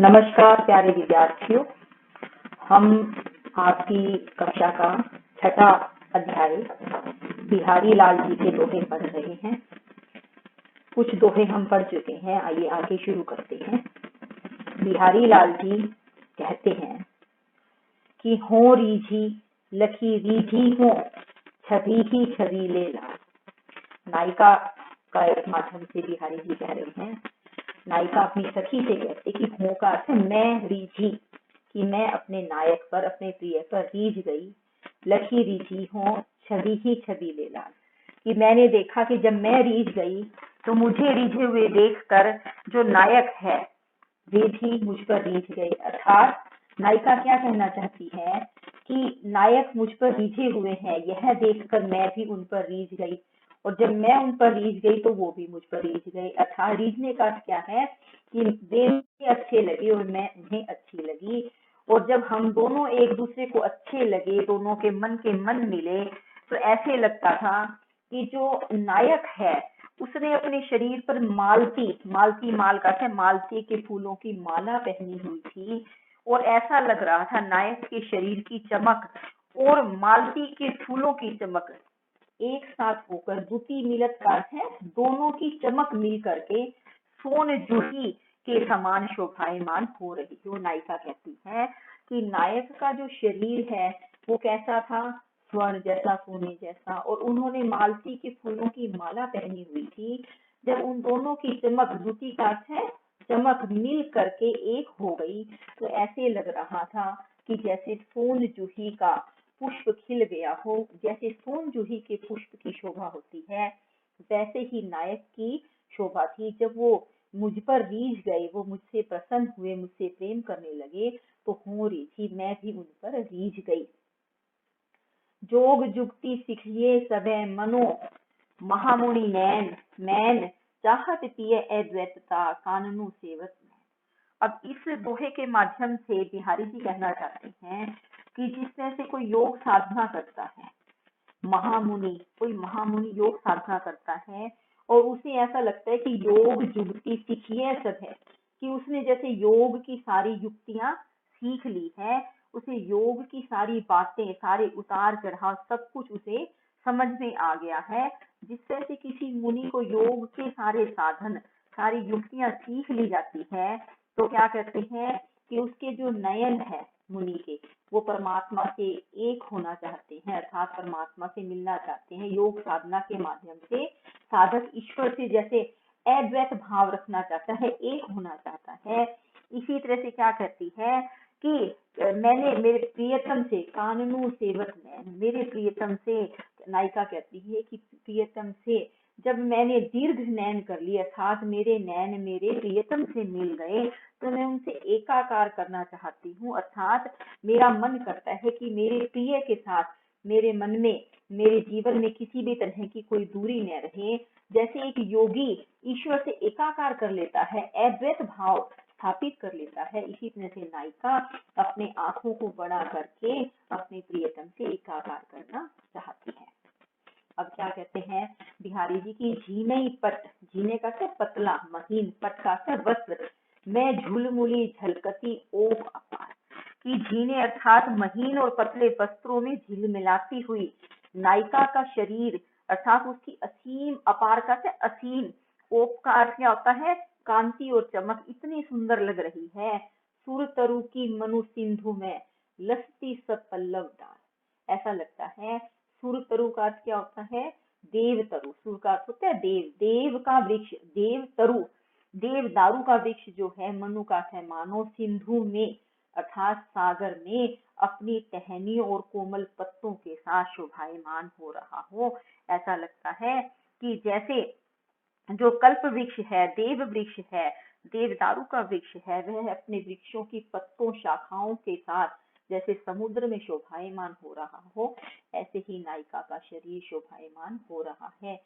नमस्कार प्यारे विद्यार्थियों, हम आपकी कक्षा का छठा अध्याय बिहारी लाल जी के दोहे पढ़ रहे हैं। कुछ दोहे हम पढ़ चुके हैं, आइए आगे शुरू करते हैं। बिहारी लाल जी कहते हैं कि हो रीझी लखी रीझी हो, छवि ही छवि ले ला। नायिका का एक माध्यम से बिहारी जी कह रहे हैं। नायिका अपनी सखी से कहते कि हो का अर्थ है मैं रीझी, कि मैं अपने नायक पर, अपने प्रिय पर रीझ गई। लखी रीझी हो, छवि ही छवि ले ला, कि मैंने देखा कि जब मैं रीझ गई तो मुझे रीझे हुए देखकर जो नायक है वे भी मुझ पर रीझ गए। अर्थात नायिका क्या कहना चाहती है कि नायक मुझ पर रीझे हुए हैं, यह देखकर मैं भी उन पर रीझ गई, और जब मैं उन पर रीझ गई तो वो भी मुझ पर रीझ गए। अर्थात रीझने का क्या है कि वे मुझे अच्छे लगे और मैं उन्हें अच्छी लगी, और जब हम दोनों एक दूसरे को अच्छे लगे, दोनों के मन मिले, तो ऐसे लगता था कि जो नायक है उसने अपने शरीर पर मालती माल का है, मालती के फूलों की माला पहनी हुई थी, और ऐसा लग रहा था नायक के शरीर की चमक और मालती के फूलों की चमक एक साथ होकर द्युति मिलत का है, दोनों की चमक मिल करके सोन जूही के समान शोभायमान हो रही। जो नायिका कहती है कि नायक का जो शरीर है वो कैसा था, स्वर्ण जैसा, सोने जैसा, और उन्होंने मालती के फूलों की माला पहनी हुई थी। जब उन दोनों की चमक, द्युति का है चमक, मिल करके एक हो गई तो ऐसे लग रहा था कि जैसे सोन जूही का पुष्प खिल गया हो। जैसे सोन जूही के पुष्प की शोभा होती है वैसे ही नायक की शोभा थी। जब वो मुझ पर रीझ गए, वो मुझसे प्रसन्न हुए, मुझसे प्रेम करने लगे, तो हो रीझी, मैं भी उन पर रीझ गई। जोग जुगती सिखिए सबे मनो, महामुनि नैन चाहत पिए अद्वैतता, काननू सेवत में। अब इस दोहे के माध्यम से बिहारी जी कहना चाहते हैं कि जिसमें से कोई योग साधना करता है, कोई महामुनि योग साधना करता है और उसे ऐसा लगता है कि योग जुगती सीखिए सब है, कि उसने जैसे योग की सारी युक्तियां सीख ली है, उसे योग की सारी बातें, सारे उतार चढ़ाव सब कुछ उसे समझ में आ गया है। जिससे से किसी मुनि को योग के सारे साधन, सारी युक्तियां सीख ली जाती है, तो क्या कहते हैं कि उसके जो नयन है मुनि के, वो परमात्मा से एक होना चाहते हैं, अर्थात परमात्मा से मिलना चाहते हैं। योग साधना के माध्यम से साधक ईश्वर से जैसे अद्वैत भाव रखना चाहता है, एक होना चाहता है। इसी तरह से क्या कहती है कि मैंने मेरे प्रियतम से, काननू सेवक में, मेरे प्रियतम से, नायिका कहती है कि प्रियतम से जब मैंने दीर्घ नैन कर लिया, अर्थात मेरे नैन मेरे प्रियतम से मिल गए, तो मैं उनसे एकाकार करना चाहती हूँ। अर्थात मेरा मन करता है कि मेरे प्रिय के साथ मेरे मन में, मेरे जीवन में किसी भी तरह की कोई दूरी न रहे। जैसे एक योगी ईश्वर से एकाकार कर लेता है, अद्वैत भाव स्थापित कर लेता है, इसी तरह से नायिका अपने आंखों को बड़ा करके अपने प्रियतम से एकाकार करना चाहती है। अब क्या कहते हैं बिहारी जी की, झीने पट, झीने का से पतला, महीन, पट का से वस्त्र, मैं झुलमुली झलकती ओप अपार, कि झीने अर्थात महीन और पतले वस्त्रों में झिलमिलाती हुई नायिका का शरीर, अर्थात उसकी असीम, अपार का से असीम, ओप का अर्थ क्या होता है, कांति और चमक, इतनी सुंदर लग रही है। सुर तरु की मनु सिंधु में लसती सब पल्लव डार, ऐसा लगता है। सुर तरु का अर्थ क्या होता है, देव तरु, सुर का अर्थ होता है देव, देव का वृक्ष, देव तरु, देव दारू का वृक्ष जो है, मनु का है मानो, सिंधु में अर्थात सागर में अपनी टहनियों और कोमल पत्तों के साथ शोभायमान हो रहा हो। ऐसा लगता है कि जैसे जो कल्प वृक्ष है, देव वृक्ष है, देवदारू का वृक्ष है, वह अपने वृक्षों की पत्तों, शाखाओं के साथ जैसे समुद्र में शोभायमान हो रहा हो, ऐसे ही नायिका का शरीर शोभायमान हो रहा है।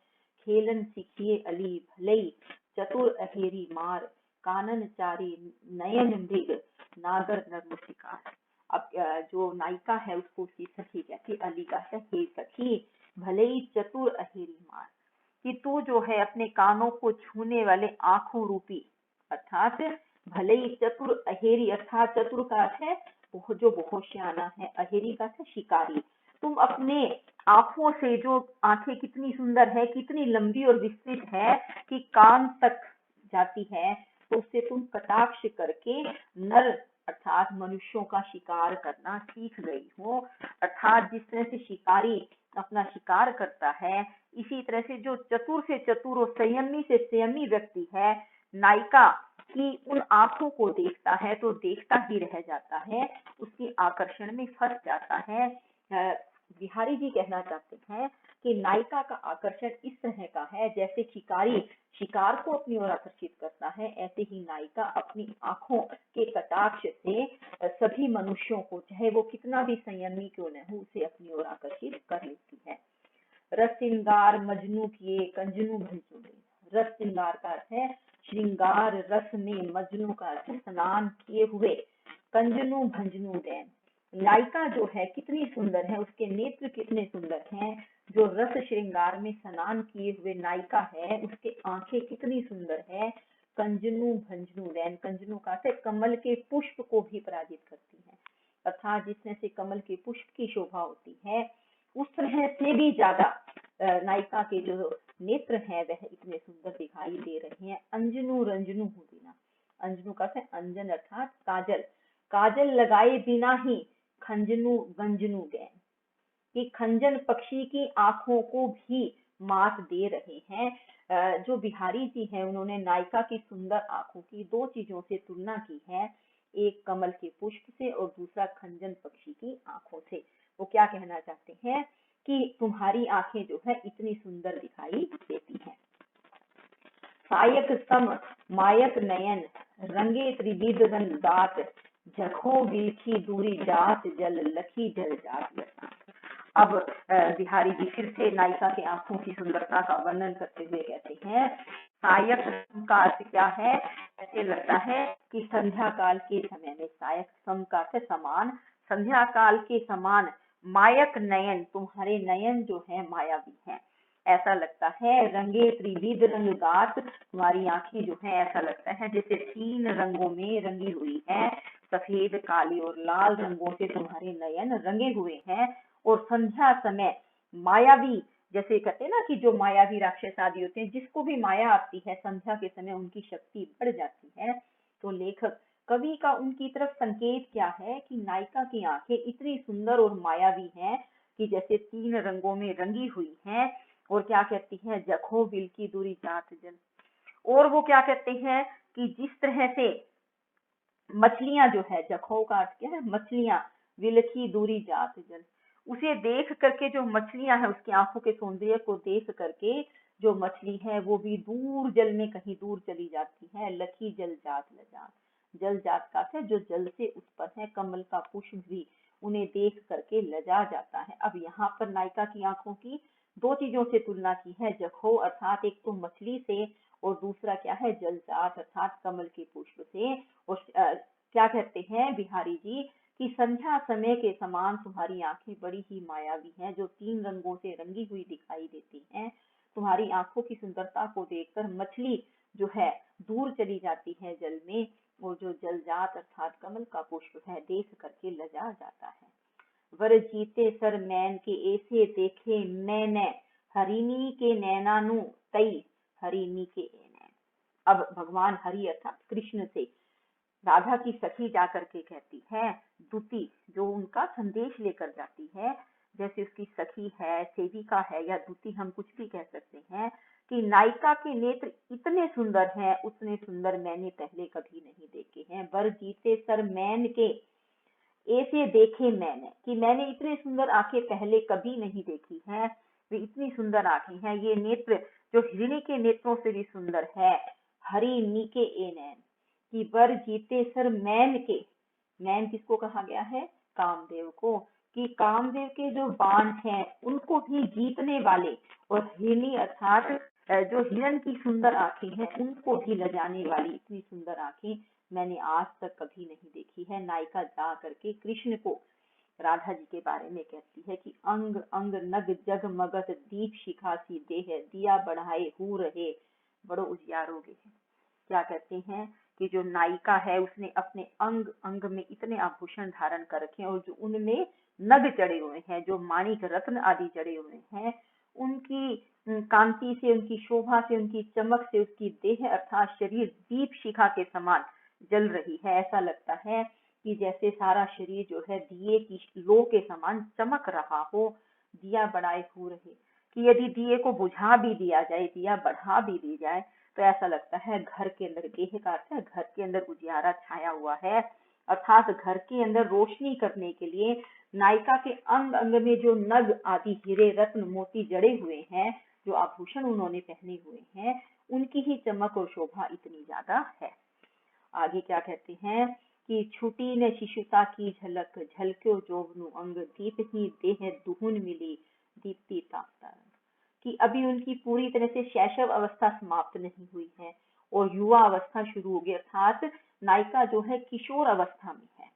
खेलन सीखिए अली भलई, चतुर अहेरी मार, कानन चारी नयन मृग, नागर नर्म शिकार। अब जो नायिका है उसको उसकी सखी कहती, अली का है, हे सखी, भले ही चतुर अहेरी मार, कि तू जो है अपने कानों को छूने वाले आंखों रूपी, अर्थात भले ही चतुर अहेरी, अर्थात चतुर का अर्थ है वो जो बहुत सियाना है, अहेरी का अर्थ है शिकारी। तुम अपने आंखों से, जो आंखें कितनी सुंदर है, कितनी लंबी और विस्तृत है कि कान तक जाती है, तो उससे तुम कटाक्ष करके नर अर्थात मनुष्यों का शिकार करना सीख गई हो। अर्थात जिस तरह से शिकारी अपना शिकार करता है, इसी तरह से जो चतुर से चतुर और संयमी से संयमी व्यक्ति है, नायिका की उन आंखों को देखता है तो देखता ही रह जाता है, उसके आकर्षण में फंस जाता है। बिहारी जी कहना चाहते हैं कि नायिका का आकर्षण इस तरह का है, जैसे शिकारी शिकार को अपनी ओर आकर्षित करता है, ऐसे ही नायिका अपनी आंखों के कटाक्ष से सभी मनुष्यों को, चाहे वो कितना भी संयमी क्यों न हो, उसे अपनी ओर आकर्षित कर लेती है। रस श्रृंगार मजनू किए कंजनू भंजू में। रस श्रृंगार का अर्थ है श्रृंगार रस में, मजनू का अर्थ स्नान किए हुए, कंजनू भंजनू दैन। नायिका जो है कितनी सुंदर है, उसके नेत्र कितने सुंदर हैं। जो रस श्रृंगार में स्नान किए हुए नायिका है, उसके आंखें कितनी सुंदर है। कंजनू भंजनू दैन, कंजनू का अर्थ कमल के पुष्प को भी पराजित करती है, अर्थात जिसमें से कमल के पुष्प की शोभा होती है, उस तरह से भी ज्यादा नायिका के जो नेत्र हैं वह इतने सुंदर दिखाई दे रहे हैं। अंजनू रंजनू हो बिना, अंजनू का अर्थ अंजन अर्थात काजल, काजल लगाए बिना ही खंजनू गंजनू गए, कि खंजन पक्षी की आंखों को भी मात दे रहे हैं। जो बिहारी जी हैं उन्होंने नायिका की सुंदर आंखों की दो चीजों से तुलना की है, एक कमल के पुष्प से और दूसरा खंजन पक्षी की आंखों से। वो क्या कहना चाहते हैं कि तुम्हारी आंखें जो है इतनी सुंदर दिखाई देती हैं। सायक सम मायक नयन रंगे त्रिविध रंग दात, जखो विलखी दूरी जात जल लखी जल जात। अब बिहारी जी फिर से नायिका के आंखों की सुंदरता का वर्णन करते हुए कहते हैं, सायक का अर्थ क्या है, ऐसे लगता है कि संध्या काल के समय में, सायक सम का अर्थ समान, संध्या काल के समान, मायक नयन तुम्हारे नयन जो है मायावी है, ऐसा लगता है। रंगे त्रिविध रंग गात, तुम्हारी आंखें जो है ऐसा लगता है जैसे 3 रंगों में रंगी हुई है, सफेद काली और लाल रंगों से तुम्हारे नयन रंगे हुए हैं। और संध्या समय मायावी, जैसे कहते हैं ना कि जो मायावी राक्षस आदि होते हैं, जिसको भी माया आती है संध्या के समय उनकी शक्ति बढ़ जाती है। तो लेखक कवि का उनकी तरफ संकेत क्या है कि नायिका की आंखें इतनी सुंदर और मायावी हैं कि जैसे 3 रंगों में रंगी हुई हैं। और क्या कहती है, जखो बिल की दूरी जात जल। और वो क्या कहते हैं कि जिस तरह से मछलियां जो है, जखो का अर्थ क्या है मछलियां, विलखी दूरी जात जल, उसे देख करके जो मछलियां हैं उसकी आंखों के सौंदर्य को देख करके जो मछली है वो भी दूर जल में कहीं दूर चली जाती है। लखी जल जात लजात, जल जात का है जो जल से उस पर है, कमल का पुष्प भी उन्हें देख करके लजा जाता है। अब यहाँ पर नायिका की आंखों की दो चीजों से तुलना की है, जखो अर्थात एक तो मछली से और दूसरा क्या है जलजात अर्थात कमल के पुष्प से। और क्या कहते हैं बिहारी जी कि संध्या समय के समान तुम्हारी आंखें बड़ी ही मायावी हैं, जो 3 रंगों से रंगी हुई दिखाई देती हैं। तुम्हारी आंखों की सुंदरता को देखकर मछली जो है दूर चली जाती है जल में, और जो जलजात अर्थात कमल का पुष्प है देख करके लजा जाता है। वर जीते सर मैन के ऐसे देखे मैंने, हरिणी के नैनानु तई हरिणी के नैन। अब भगवान हरि अर्थात कृष्ण से राधा की सखी जाकर के कहती है, दूती जो उनका संदेश लेकर जाती है, जैसे उसकी सखी है, सेविका है या दूती हम कुछ भी कह सकते हैं, कि नायिका के नेत्र इतने सुंदर हैं, उतने सुंदर मैंने पहले कभी नहीं देखे हैं। वर जीते सर मैन के ऐसे देखे मैंने, कि मैंने इतने सुंदर आंखें पहले कभी नहीं देखी हैं, वे इतनी सुंदर आंखें हैं। ये नेत्र जो हिरणी के नेत्रों से भी सुंदर है। हरिणी के ए नैन, कि वर जीते सर मैन के, मैन किसको कहा गया है, कामदेव को, कि कामदेव के जो बाण हैं उनको भी जीतने वाले, और हिरणी अर्थात जो हिरण की सुंदर आंखें हैं उनको भी लजाने वाली इतनी सुंदर आंखें मैंने आज तक कभी नहीं देखी है। नायिका जा करके कृष्ण को राधा जी के बारे में कहती है कि अंग अंग नग जग मगत दीप शिखा सी देह दिया बढ़ाए हू रहे बड़ो उजियारोगे है। क्या कहते हैं कि जो नायिका है उसने अपने अंग अंग में इतने आभूषण धारण कर रखे हैं और जो उनमें नग चढ़े हुए हैं, जो माणिक रत्न आदि चढ़े हुए हैं, उनकी कांति से, उनकी शोभा से, उनकी चमक से उसकी देह अर्थात शरीर दीप शिखा के समान जल रही है। ऐसा लगता है कि जैसे सारा शरीर जो है दिए की लो के समान चमक रहा हो। दिया बढ़ाए हो रहे कि यदि दिए को बुझा भी दिया जाए, दिया बढ़ा भी दी जाए, तो ऐसा लगता है घर के अंदर, गेह का अर्थ है घर के अंदर उजियारा छाया हुआ है। अर्थात घर के अंदर रोशनी करने के लिए नायिका के अंग अंग में जो नग आदि हीरे रत्न मोती जड़े हुए हैं, जो आभूषण उन्होंने पहने हुए हैं, उनकी ही चमक और शोभा इतनी ज्यादा है। आगे क्या कहते हैं कि छुटी ने शिशुता की झलक झलक्यो जोवनु अंग दीप ही देह दुहुन मिली दीप्ति तापता। कि अभी उनकी पूरी तरह से शैशव अवस्था समाप्त नहीं हुई है और युवा अवस्था शुरू हो गई, अर्थात नायिका जो है किशोर अवस्था में है।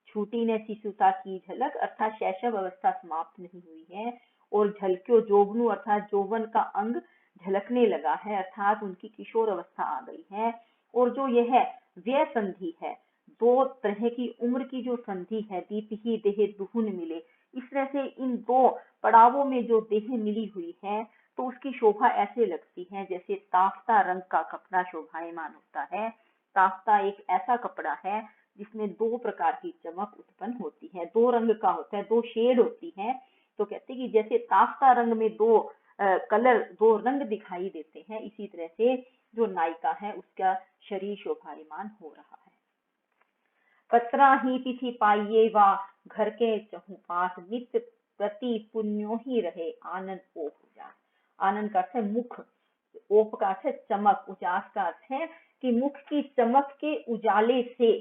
छूटी ने शिशुता की झलक अर्थात शैशव अवस्था समाप्त नहीं हुई है और झलक्यो जोवनु अर्थात जौवन का अंग झलकने लगा है, अर्थात उनकी किशोर अवस्था आ गई है। और जो यह व्यय संधि है, दो तरह की उम्र की जो संधि है, दीप ही देह दुहुन मिले, इस तरह से इन दो पड़ावों में जो देह मिली हुई है तो उसकी शोभा ऐसे लगती है जैसे ताफ्ता रंग का कपड़ा शोभायमान होता है। ताफ्ता एक ऐसा कपड़ा है जिसमें दो प्रकार की चमक उत्पन्न होती है, दो रंग का होता है, दो शेड होती है। तो कहते हैं कि जैसे ताफ्ता रंग में दो कलर, दो रंग दिखाई देते हैं, इसी तरह से जो नायिका है उसका शरीर शोभायमान हो रहा है। पत्रा ही तिथि पाइये वा घर के चहु पास नित्य प्रति पुण्यो ही रहे आनंद ओप उजास। आनंद का अर्थ है मुख, ओप का अर्थ है चमक, उजास का अर्थ है कि मुख की चमक के उजाले से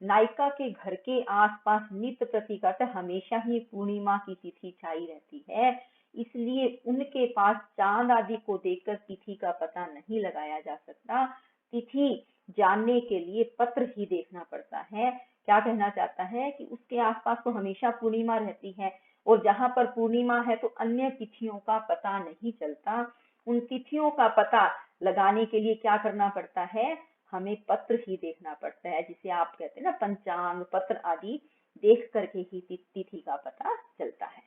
नायिका के घर के आसपास नित्य प्रति का अर्थ हमेशा ही पूर्णिमा की तिथि छाई रहती है, इसलिए उनके पास चांद आदि को देखकर तिथि का पता नहीं लगाया जा सकता। तिथि जानने के लिए पत्र ही देखना पड़ता है। क्या कहना चाहता है कि उसके आसपास तो हमेशा पूर्णिमा रहती है और जहां पर पूर्णिमा है तो अन्य तिथियों का पता नहीं चलता। उन तिथियों का पता लगाने के लिए क्या करना पड़ता है, हमें पत्र ही देखना पड़ता है, जिसे आप कहते हैं ना पंचांग, पत्र आदि देख करके ही तिथि का पता चलता है।